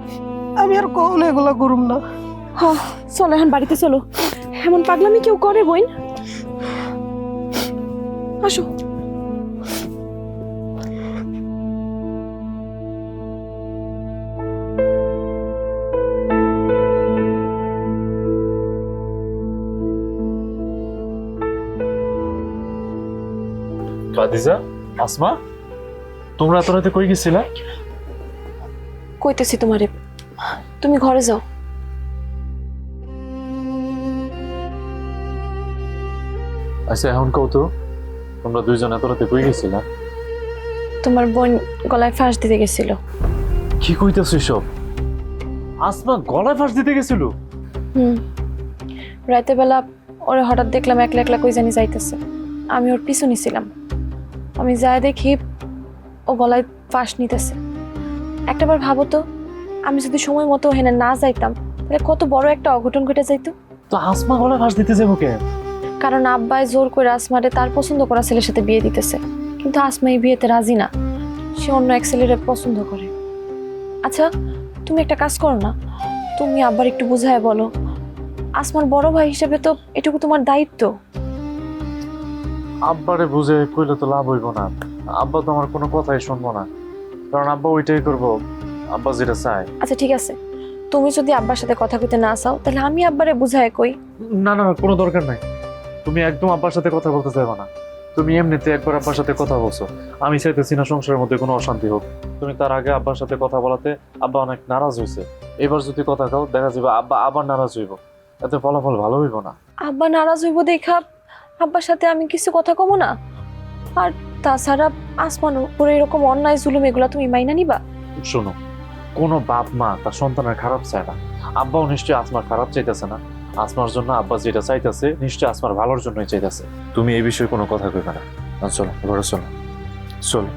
আমি আর কখনো এগুলা করুম না। চলো এখন বাড়িতে চলো। এমন পাগলামি কেউ করে বইন? আসো। খাদিজা, আসমা, তোমরা এত রাতে কই গেছিলা? কইতেছি তোমারে, তুমি ঘরে যাও। আচ্ছা এখন কও তো, তোমরা দুইজন এত রাতে কই গেছিলা? তোমার বোন গলায় ফাঁস দিতে গেছিল। কি কইতেছো সব? আসমা গলায় ফাঁস দিতে গেছিল? রাতের বেলা ওরে হঠাৎ দেখলাম একলা একলা কই জানি যাইতেছে। আমি ওর পিছু নিছিলাম। আমি যাই দেখি ও গলায় ফাঁস নিতেছে। একটাবার ভাবো তো, আমি যদি সময় মতো হেনে না যাইতাম তাহলে কত বড় একটা অঘটন ঘটে যাইতো। তো আসমা গলায় ফাঁস দিতে যাবো কেন? কারণ আব্বাই জোর করে আসমারে তার পছন্দ করা ছেলের সাথে বিয়ে দিতেছে, কিন্তু আসমা এই বিয়েতে রাজি না। সে অন্য এক ছেলেরে পছন্দ করে। আচ্ছা তুমি একটা কাজ করো না, তুমি আব্বার একটু বুঝায় বলো। আসমার বড় ভাই হিসেবে তো এটুকু তোমার দায়িত্ব। আব্বারে বুঝে কইলে তো লাভ হইব না। আব্বা তো আমার কোনো কথাই শুনবো না। কারণ আব্বা ওইটাই করবো, আব্বা যেটা চায়। আচ্ছা ঠিক আছে, তুমি যদি আব্বার সাথে কথা কইতে না চাও তাহলে আমি আব্বারে বুঝায় কই। না না না, কোনো দরকার নাই। তুমি একদম আব্বার সাথে কথা বলতে চাইবা না। তুমি এমনিতে একবার আব্বার সাথে কথা বলছো, আমি চাইতেছি না সংসারের মধ্যে কোনো অশান্তি হোক। তুমি তার আগে আব্বার সাথে কথা বলাতে আব্বা অনেক নারাজ হয়েছে। এবার যদি কথা কাও দেখা যাবে আব্বা আবার নারাজ হইব, এতে ফলাফল ভালো হইব না। আব্বা নারাজ হইব দেখা আব্বার সাথে আমি কিছু কথা কমো না? আর তাছাড়া আসমান উপরে এরকম অন্যায় জুলুম এগুলা তুমি মাইনা নিবা? শোনো, কোনো বাপ মা তার সন্তানের খারাপ চায় না। আব্বাও নিশ্চয়ই আসমার খারাপ চাইতেছে না। আসমার জন্য আব্বা যেটা চাইতেছে নিশ্চয়ই আসমার ভালোর জন্যই চাইতেছে। তুমি এই বিষয়ে কোনো কথা কইবে না। চলো ঘরে চলো, চলো।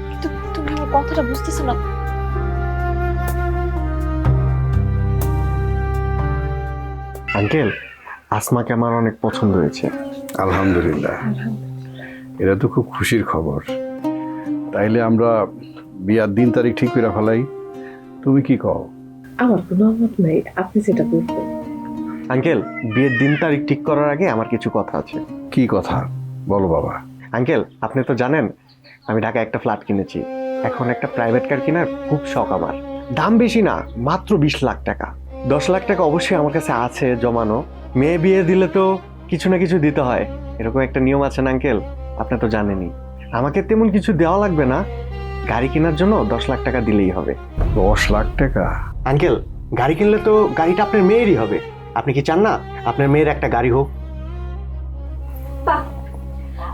কিন্তু তুমি আমার কথাটা বুঝতেছো না। আঙ্কেল, আসমাকে আমার অনেক পছন্দ হয়েছে। আলহামদুলিল্লাহ, এটা তো খুব খুশির খবর। তাইলে আমরা বিয়ার দিন তারিখ ঠিক করে ফেলাই। তুমি কি কও? আমার কোনো অভাব নাই, আপনি যেটা বলবেন। আঙ্কেল, বিয়ের দিন তারিখ ঠিক করার আগে আমার কিছু কথা আছে। কি কথা বলো বাবা। আঙ্কেল, আপনি তো জানেন আমি ঢাকায় একটা ফ্ল্যাট কিনেছি। এখন একটা প্রাইভেট কার কেনার খুব শখ আমার। দাম বেশি না, মাত্র 20 লাখ টাকা। 10 লাখ টাকা অবশ্যই আমার কাছে আছে জমানো। মেয়ে বিয়ে দিলে তো কিছু না কিছু দিতে হয়, এরকম একটা নিয়ম আছে না আঙ্কেল? আপনি তো জানেনই। আমাকে তেমন কিছু দেওয়া লাগবে না, গাড়ি কেনার জন্য 10 লাখ টাকা দিলেই হবে। 10 লাখ টাকা? আঙ্কেল, গাড়ি কিনলে তো গাড়িটা আপনার মেয়েরই হবে। আপনি কি চান না আপনার মেয়ের একটা গাড়ি হোক?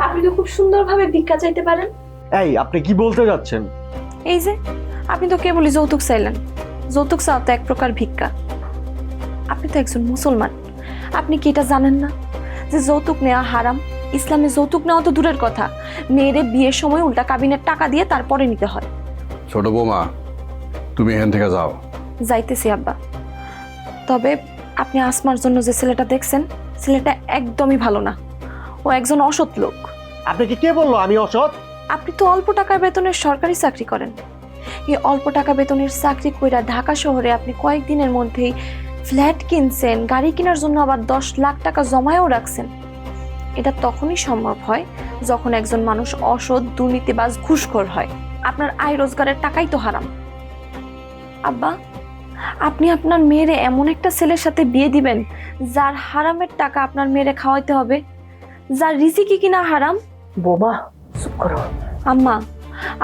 আপনি তো খুব সুন্দরভাবে ভিক্ষা চাইতে পারেন। এই, আপনি কি বলতে যাচ্ছেন? এই যে আপনি তো কেবলই যৌতুক চাইলেন। যৌতুক চাও তো এক প্রকার ভিক্ষা। আপনি তো একজন মুসলমান, আপনি কি এটা জানেন না যে যৌতুক নেওয়া হারাম? ইসলামে যৌতুক নেওয়া তো দূরের কথা, মেয়েরে বিয়ের সময় উল্টা কাবিনের টাকা দিয়ে তারপরে নিতে হয়। ছোট বৌমা, তুমি এখান থেকে যাও। যাইতেছি আব্বা, তবে আপনি আসমার জন্য যে ছেলেটা দেখছেন, ছেলেটা একদমই ভালো না। ও একজন অসৎ লোক। আপনাকে কে বললো আমি অসৎ? আপনি তো অল্প টাকার বেতনের সরকারি চাকরি করেন। এই অল্প টাকা বেতনের চাকরি কইরা ঢাকা শহরে আপনি কয়েকদিনের মধ্যেই ফ্ল্যাট কিনছেন, গাড়ি কেনার জন্য আবার 10 লাখ টাকা জমায়ও রাখছেন। এটা তখনই সম্ভব হয় যখন একজন মানুষ অসৎ, দুর্নীতিবাজ, ঘুষখোর হয়। আপনার আয় রোজগারের টাকাই তো হারাম। আব্বা, আপনি আপনার মেয়েরে এমন একটা ছেলের সাথে বিয়ে দিবেন যার হারামের টাকা আপনার মেয়েরে খাওয়াইতে হবে, যার রিজিকি কিনা হারাম। বোমা চুপ করো। আম্মা,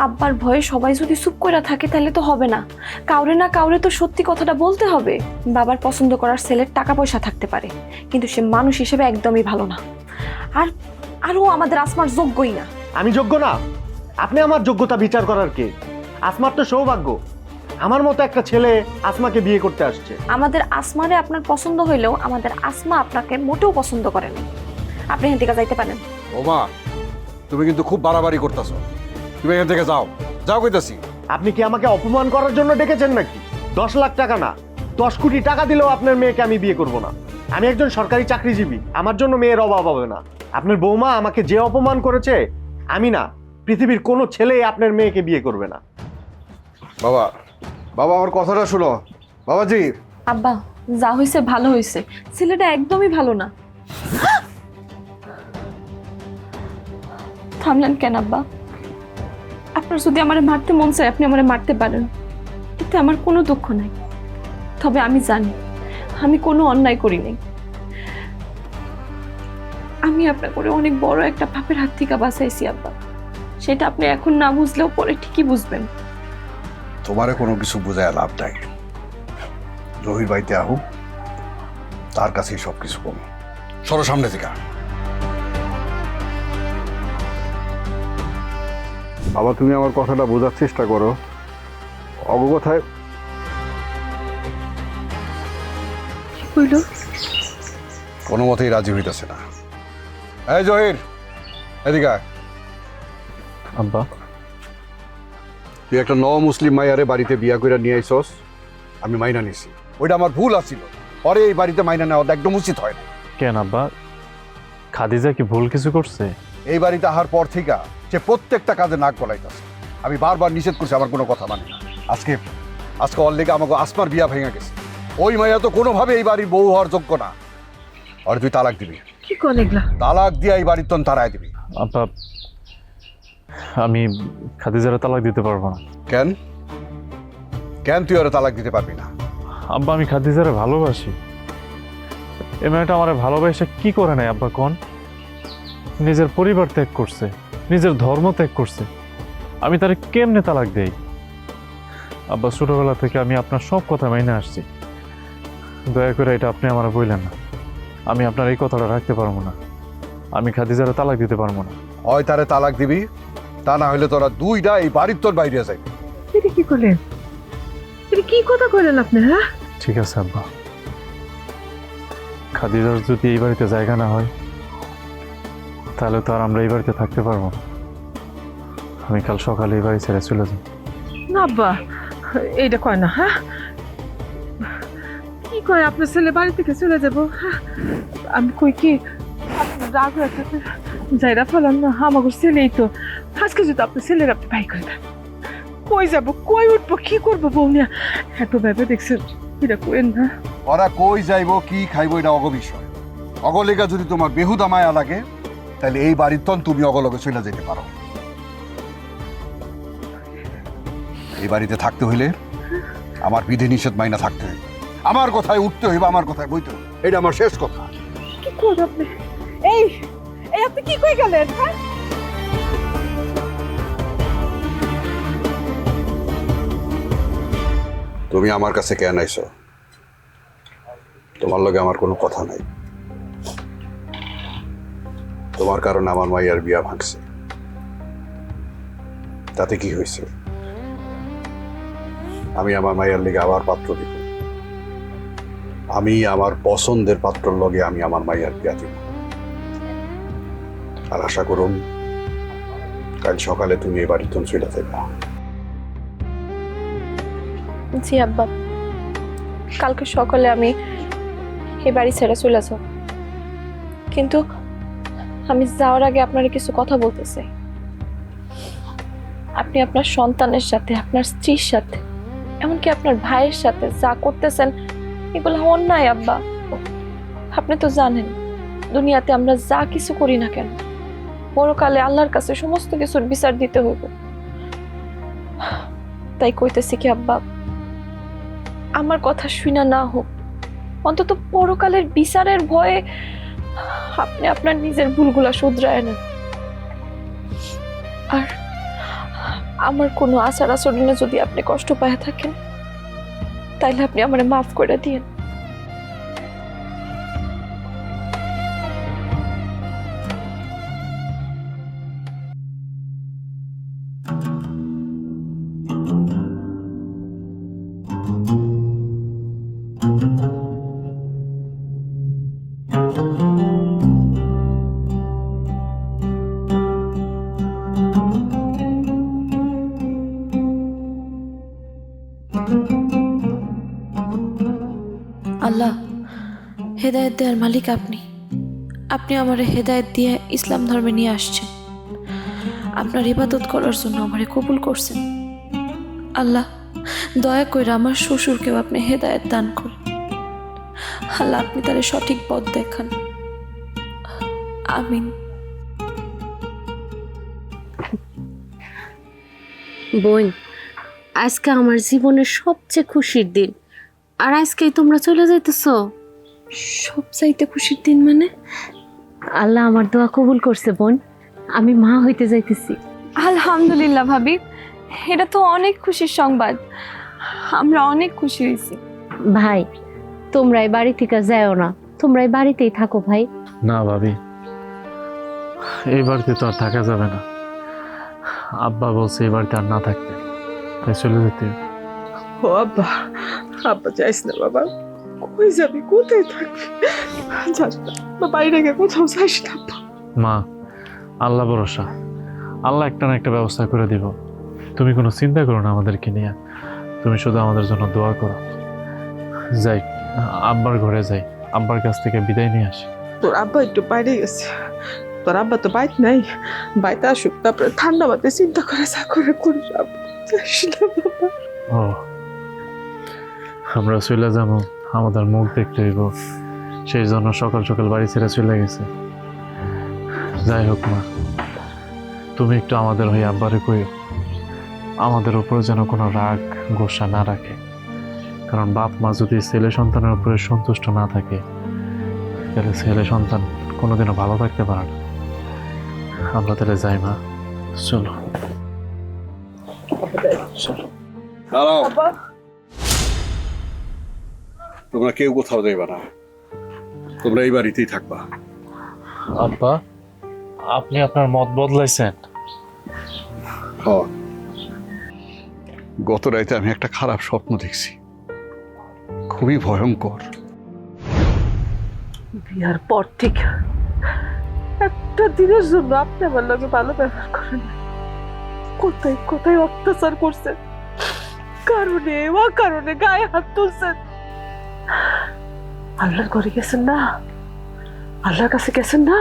আব্বার ভয়ে সবাই যদি চুপ করে থাকে তাহলে তো হবে না। কাউরে না কাউরে তো সত্যি কথাটা বলতে হবে। বাবার পছন্দ করার ছেলের টাকা পয়সা থাকতে পারে, কিন্তু সে মানুষ হিসেবে একদমই ভালো না। আরও আমাদের আসমার যোগ্যই না। আমি যোগ্য না? আপনি আমার যোগ্যতা বিচার করার কে? আসমার তো সৌভাগ্য, আমার মতো একটা ছেলে আসমাকে বিয়ে করতে আসছে। আমাদের আসমারে আপনার পছন্দ হইলেও আমাদের আসমা আপনাকে মোটেও পছন্দ করে না। আপনি এখান থেকে যাইতে পারেন। বৌমা, তুমি কিন্তু খুব বাড়াবাড়ি করতেছো। তুমি এখান থেকে যাও, যাও কইতাছি। আপনি কি আমাকে অপমান করার জন্য ডেকেছেন নাকি? 10 লাখ টাকা না, 10 কোটি টাকা দিলেও আপনার মেয়েকে আমি বিয়ে করব না। আমি একজন সরকারি চাকরিজীবী, আমার জন্য মেয়ের অভাব হবে না। আপনার বৌমা আমাকে যে অপমান করেছে, আমি না, পৃথিবীর কোনো ছেলেই আপনার মেয়েকে বিয়ে করবে না। বাবা, বাবা আমার কথাটা শোনো বাবাজি। আব্বা, যা হয়েছে ভালো হয়েছে, ছেলেটা একদমই ভালো না। থামলেন কেন আব্বা? আপনার যদি আমারে মারতে মন চায় আপনি আমারে মারতে পারেন, এতে আমার কোনো দুঃখ নাই। তবে আমি জানি আমি কোনো অন্যায় করি নাই। আমি আপনার করে অনেক বড় একটা পাপের হাত থেকে বাঁচাইছি আব্বা। সেটা আপনি এখন না বুঝলেও পরে ঠিকই বুঝবেন। তোমারে কোনো কিছু বোঝায় লাভ নাই। জহির বাড়িতে আহুক, তার কাছেই সব কিছু কম। সরো সামনে থেকে। বাবা, তুমি আমার কথাটা বোঝার চেষ্টা করো। অগকথায় কোনো মতেই রাজি হইতেছে না। এই জহির, এদিকে আয়। আব্বা, তুই একটা মুসলিম মাইয়ারে বাড়িতে বিয়া কইরা নিয়ে আইছস, আমি মাইনা নিছি। ওইটা আমার ভুল আছিল। পরে এই বাড়িতে মাইনা নেওয়া একদম উচিত হয় না। কেন আব্বা, খাদিজা কি ভুল কিছু করছে? এই বাড়িতে আসার পর থেকে সে প্রত্যেকটা কাজে নাক গলাইতেছে। আমি বারবার নিষেধ করছি, আমার কোনো কথা মানে না। আজকে ওর লেগে আমাকে আসমার বিয়া ভেঙে গেছে। ওই মাইয়া তো কোনোভাবে এই বাড়ির বউ হওয়ার যোগ্য না। আর তুই তালাক দিবি। কি কোন এগুলা? তালাক দিয়ে এই বাড়ির তন তারাই দিবি। আব্বা, আমি খাদিজারে তালাক দিতে পারবো না। কেন কেন তুই ওরা তালাক দিতে পারবি না? আব্বা আমি খাদিজারে ভালোবাসি। এই মেয়েটা আমার ভালোবাসা কি করে নাই আব্বা কোন? নিজের পরিবার ত্যাগ করছে, নিজের ধর্ম ত্যাগ করছে, আমি তারে কেমনে তালাক দেই? আব্বা ছোটবেলা থেকে আমি আপনার সব কথা মাইনে আসছি, দয়া করে এটা আপনি আমার বললেন না। আমি আপনার এই কথাটা রাখতে পারবো না। আমি খাদিজারে তালাক দিতে পারবো না। হয় তারে তালাক দিবি, তা না হলে তোরা দুইটা এই বাড়ির তোর বাইরে যাবি। এটা কি করলেন? এটা কি কথা কইলেন আপনি? হ্যাঁ, ঠিক আছে আব্বা, খাদিজার যদি এই বাড়িতে জায়গা না হয় তাহলে তো আর আমরা এই বাড়িতে থাকতে পারবো না। আমি কাল সকালে এই বাড়ি ছেড়ে চলে যাব। না আব্বা, এইটা কয় না। হ্যাঁ, কি কয় আপনার ছেলে বাড়ি থেকে চলে যাবো? হ্যাঁ, আমি কই কি আপনি রাগ হয়ে থাকতে যাইরা ফেলান না, আমাকে ছেলেই তো। আজকে যদি আপনার ছেলের আপনি বাই করে দেন, কই যাবো, কই উঠবো, কি করবো বউ নিয়ে? এত ভেবে দেখছেন, এটা কইেন না। ওরা কই যাইবো কি খাইবো এটা অগ বিষয়। অগলেগা যদি তোমার বেহুদা মায়া লাগে তাহলে এই বাড়ির তন তুমি অগলগে চলে যেতে পারো। এই বাড়িতে থাকতে হইলে আমার বিধি নিষেধ মাইনা থাকতে হইবে, আমার কথায় উঠতে হইবে, আমার কথায় বইতে হইবে। এটা আমার শেষ কথা। কি করবো আপনি? এই এই আপনি কি কই গেলেন? হ্যাঁ, তুমি আমার কাছে কেন আইছো? তোমার লগে আমার কোনো কথা নাই। তোমার কারণে আমার মাইয়ার বিয়া ভাঙছে, তাতে কি হয়েছে? আমি আমার মাইয়ার লিগে আবার পাত্র দিব। আমি আমার পছন্দের পাত্রর লগে আমি আমার মাইয়ার বিয়া দিব। আর আশা করুন কাল সকালে তুমি এই বাড়িতে চলে যাবে। জি আব্বা, কালকে সকালে আমি এই বাড়ি ছেড়ে চলে যাব, কিন্তু আমি যাওয়ার আগে আপনার কিছু কথা বলতে চাই। আপনি আপনার সন্তানের সাথে, আপনার স্ত্রীর সাথে, এমনকি আপনার ভাইয়ের সাথে যা করতেছেন এগুলো অন্যায় আব্বা। আপনি তো জানেন দুনিয়াতে আমরা যা কিছু করি না কেন পরকালে আল্লাহর কাছে সমস্ত কিছুর বিচার দিতে হইব। তাই কইতেছি কি আব্বা, আমার কথা শুনা না হোক, অন্তত পরকালের বিচারের ভয়ে আপনি আপনার নিজের ভুলগুলা শুধরায় নেন। আর আমার কোনো আচার আচরণে যদি আপনি কষ্ট পায় থাকেন তাইলে আপনি আমারে মাফ করে দিয়েন। আল্লাহ, হেদায়েত দেওয়ার মালিক আপনি। আপনি আমার হেদায়েত দিয়ে ইসলাম ধর্মে নিয়ে আসছেন, আপনার ইবাদত করার জন্য আমারে কবুল করছেন। আল্লাহ, দয়া করে আমার শ্বশুরকেও আপনি হেদায়েত দান করুন। আল্লাহ, আপনি তারে সঠিক পথ দেখান। আমিন। বোন, আজকে আমার জীবনের সবচেয়ে খুশির দিন, আর আজকেই তোমরা চলে যাইতেছো। সবচাইতে খুশির দিন মানে? আল্লাহ আমার দোয়া কবুল করছে বোন, আমি মা হইতে যাইতেছি। আলহামদুলিল্লাহ ভাবি, এটা তো অনেক খুশির সংবাদ। আমরা অনেক খুশি হয়েছি। ভাই, তোমরা এই বাড়ি থেকে যাও না, তোমরা এই বাড়িতেই থাকো ভাই। না ভাবি, এই বাড়িতে তো আর থাকা যাবে না। আব্বা বলছে এই বাড়িতে আর না থাকতে, তাই চলে যেতে হবে। ও আব্বা, আব্বা যাইস না বাবা, কই যাবি, কোথায় থাকবি? যাস না বা বাইরে গিয়ে কোথাও যাইস না আব্বা। মা, আল্লাহ ভরসা, আল্লাহ একটা না একটা ব্যবস্থা করে দিব। তুমি কোনো চিন্তা করো না আমাদেরকে নিয়ে, তুমি শুধু আমাদের জন্য দোয়া করো। যাই, আব্বার ঘরে যাই, আব্বার কাছ থেকে বিদায় নিয়ে আসি। তোর আব্বা একটু বাইরে গেছে, তোর আব্বা তো বাইত নাই, বাইতে আসুক, তারপরে ঠান্ডা বাতে চিন্তা করে যা করে করিস। আব্বা যাইস না বাবা। ও, আমরা চলে যাবো, আমাদের মুখ দেখতে হইব, সেই জন্য সকাল সকাল বাড়ি ছেড়ে চলে গেছে। যাই হোক মা, তুমি একটু আমাদের হয়ে আব্বারে কইও আমাদের উপরে যেন কোনো রাগ গোসা না রাখে, কারণ বাপ মা যদি ছেলে সন্তানের উপরে সন্তুষ্ট না থাকে তাহলে ছেলে সন্তান কোনোদিনও ভালো থাকতে পারে না। আমরা তাহলে যাই মা, চলো। দাঁড়াও, তোমরা কেউ কোথাও যাইবা না, তোমরা এই বাড়িতেই থাকবা। আব্বা, আপনি আপনার মত বদলাইছেন? গত রাতে আমি একটা খারাপ স্বপ্ন দেখছি, খুবই ভয়ঙ্কর। বিয়ার পর থেকে একটা দিনের জন্য আপনি আমার লগে ভালো ব্যবহার করেন না। কোথায় কোথায় অত্যাচার করছেন, কারণে কারণে গায়ে হাত তুলছেন। আল্লাহর ঘরে গেছেন না, আল্লাহর কাছে গেছেন না,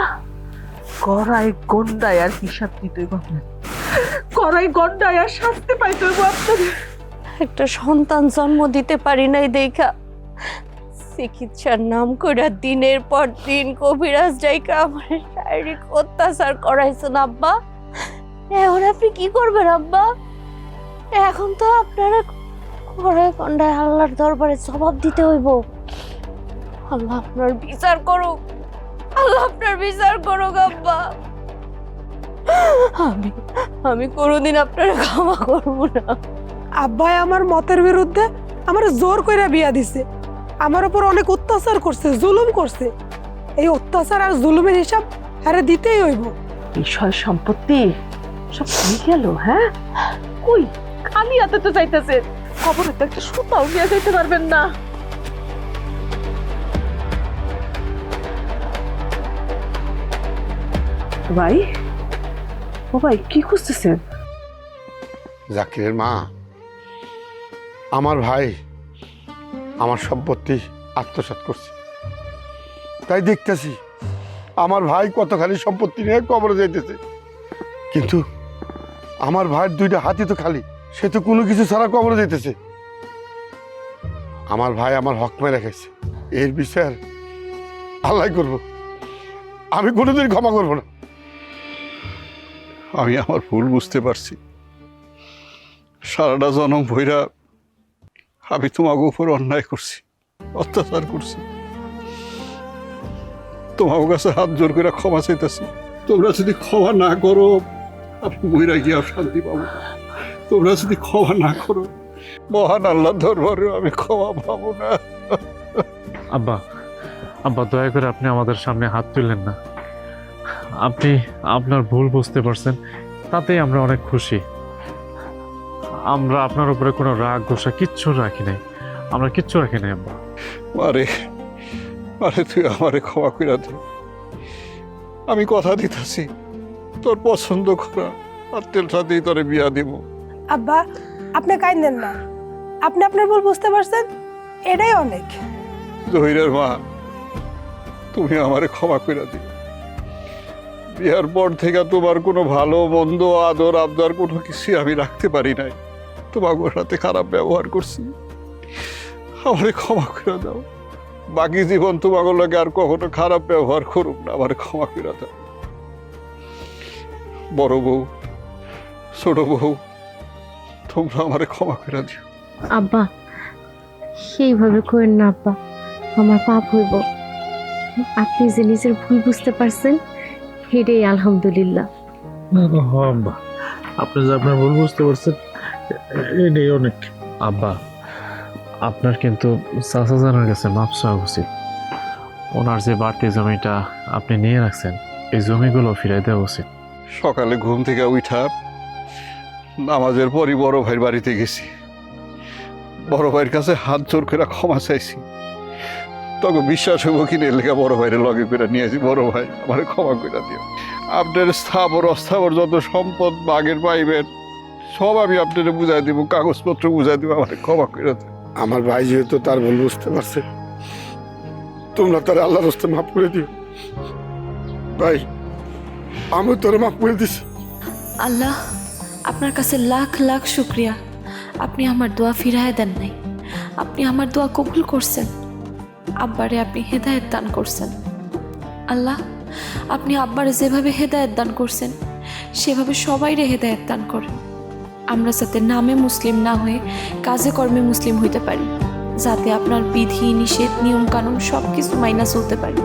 করাই গন্ডায় আর হিসাব দিতে আপনার, করাই গন্ডায় আর শাস্তি পাইতে হইব আপনাদের। একটা সন্তান জন্ম দিতে পারি নাই দেখা চিকিৎসার নাম করে দিনের পর দিন কবিরাজ যাইকা আমার শারীরিক অত্যাচার করাইছেন আব্বা। এখন আপনি কি করবেন আব্বা? এখন তো আপনারা কড়াই কন্ডায় আল্লাহর দরবারে জবাব দিতে হইব। আল্লাহ আপনার বিচার করুক, আল্লাহ আপনার বিচার করুক আব্বা। আমি কোনোদিন আপনার ক্ষমা করবো না। আব্বাই আমার মতের বিরুদ্ধে আমার জোর করে বিয়া দিছে, আমার উপর অনেক অত্যাচার করছে, জুলুম করছে। এই অত্যাচার আর জুলুমের হিসাব আরে দিতেই হইব। বিষয় সম্পত্তি সব হয়ে গেল। হ্যাঁ, কই খালি হাতে তো চাইতেছে, খবরে তো একটা সুতাও নিয়ে যেতে পারবেন না। ভাই, ও ভাই কি খুঁজতেছেন? জাকিরের মা, আমার ভাই আমার সম্পত্তি আত্মসাৎ করছে, তাই দেখতেছি আমার ভাই কতখানি সম্পত্তি নিয়ে কবরে যাইতেছে, কিন্তু আমার ভাইয়ের দুইটা হাতি তো খালি, সে তো কোনো কিছু ছাড়া কবরে যাইতেছে। আমার ভাই আমার হক মেরে রেখেছে, এর বিচার আল্লাহ করব, আমি কোনোদিন ক্ষমা করব না। আমি আমার ভুল বুঝতে পারছি, সারাটা জনম ভৈরা আমি তোমাকে উপর অন্যায় করছি, অত্যাচার করছি। তোমার কাছে হাত জোর করে ক্ষমা চাইতেছি। তোমরা যদি ক্ষমা না করো আমি মহিলা গিয়ে শান্তি পাবো। তোমরা যদি ক্ষমা না করো মহান আল্লাহ দরবারে আমি ক্ষমা পাবো না। আব্বা, আব্বা দয়া করে আপনি আমাদের সামনে হাত তুললেন না। আপনি আপনার ভুল বুঝতে পারছেন, তাতেই আমরা অনেক খুশি। আমরা আপনার উপরে কোনো রাগ গোসা কিচ্ছু রাখি নাই, আমরা কিচ্ছু রাখি নাই আব্বা। আরে আরে তুই আমারে ক্ষমা করে দে, আমি কথা দিতেছি তোর পছন্দ করা আত্মের সাথেই তোরে বিয়া দিব। আব্বা, আপনি কাইন্দেন না, আপনি আপনার ভুল বুঝতে পারছেন, এটাই অনেক। জহিরের মা, তুমি আমারে ক্ষমা করে দিও। বিয়ার পর থেকে তোমার কোনো ভালো মন্দ আদর আবদার কোনো কিছু আমি রাখতে পারি নাই, তোমার সাথে খারাপ ব্যবহার করছি, আমারে ক্ষমা করে দাও। বাকি জীবন তোমার লাগে আর কখনো খারাপ ব্যবহার করুক না, আমারে ক্ষমা করে দাও। বড় বউ, ছোট বউ, তোমরা আমারে ক্ষমা করে দিও। আব্বা সেইভাবে করেন না আব্বা, আমার পাপ হইব। আপনি যে নিজের ভুল বুঝতে পারছেন হেডেই আলহামদুলিল্লাহ। আব্বা, আপনি যে আপনার ভুল বুঝতে পারছেন এটাই অনেক। আব্বা, আপনার কিন্তু চাচা জানার কাছে মাপ চাওয়া উচিত। ওনার যে বাড়তি জমিটা আপনি নিয়ে রাখছেন, এই জমিগুলো ফিরাই দেওয়া উচিত। সকালে ঘুম থেকে উঠা নামাজের পরই বড় ভাইয়ের বাড়িতে গেছি, বড় ভাইয়ের কাছে হাত জোর করে ক্ষমা চাইছি। তখন বিশ্বাস হইব কি লেখা বড় ভাইয়ের লগে করে নিয়েছি, বড় ভাই আমার ক্ষমা করে দিও। আপনার স্থাবর অস্থাবর যত সম্পদ বাগের পাইবেন সব আমি আপনার বুঝাই দিব, কাগজপত্র বুঝাই দিব, আমার ক্ষমা করে দিও। আমার ভাই যেহেতু তার ভুল বুঝতে পারছে, তোমরা তার আল্লাহর রাস্তে মাফ করে দিও। ভাই, আমি তোরে মাফ করে দিছি। আল্লাহ, আপনার কাছে লাখ লাখ শুক্রিয়া, আপনি আমার দোয়া ফিরায় দেন নাই, আপনি আমার দোয়া কবুল করছেন, আব্বারে আপনি হেদায়েত দান করছেন। আল্লাহ, আপনি আব্বারে যেভাবে হেদায়েত দান করছেন সেভাবে সবাইরে হেদায়েত দান করেন। আমরা যাতে নামে মুসলিম না হয়ে কাজে কর্মে মুসলিম হইতে পারি, যাতে আপনার বিধি নিষেধ নিয়ম কানুন সব কিছু মাইনা চলতে পারি।